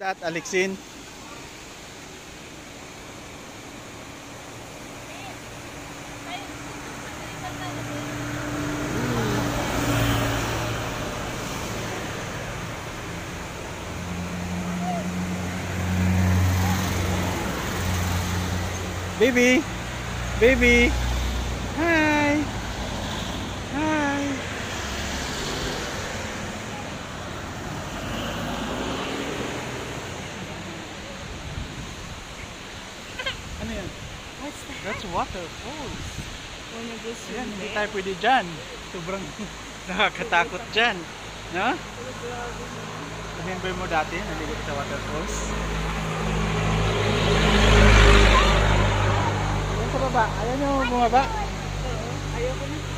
That Alexin. Baby, baby, hi, hi. Ano yan? What's that? That's waterfalls. Wanna go Yan, hindi swimming? tayo pwede dyan. Sobrang nakakatakot dyan. No? Remember mo dati, naligo sa waterfalls? Ayan sa baba. Ayan yung bumaba. Ayoko na.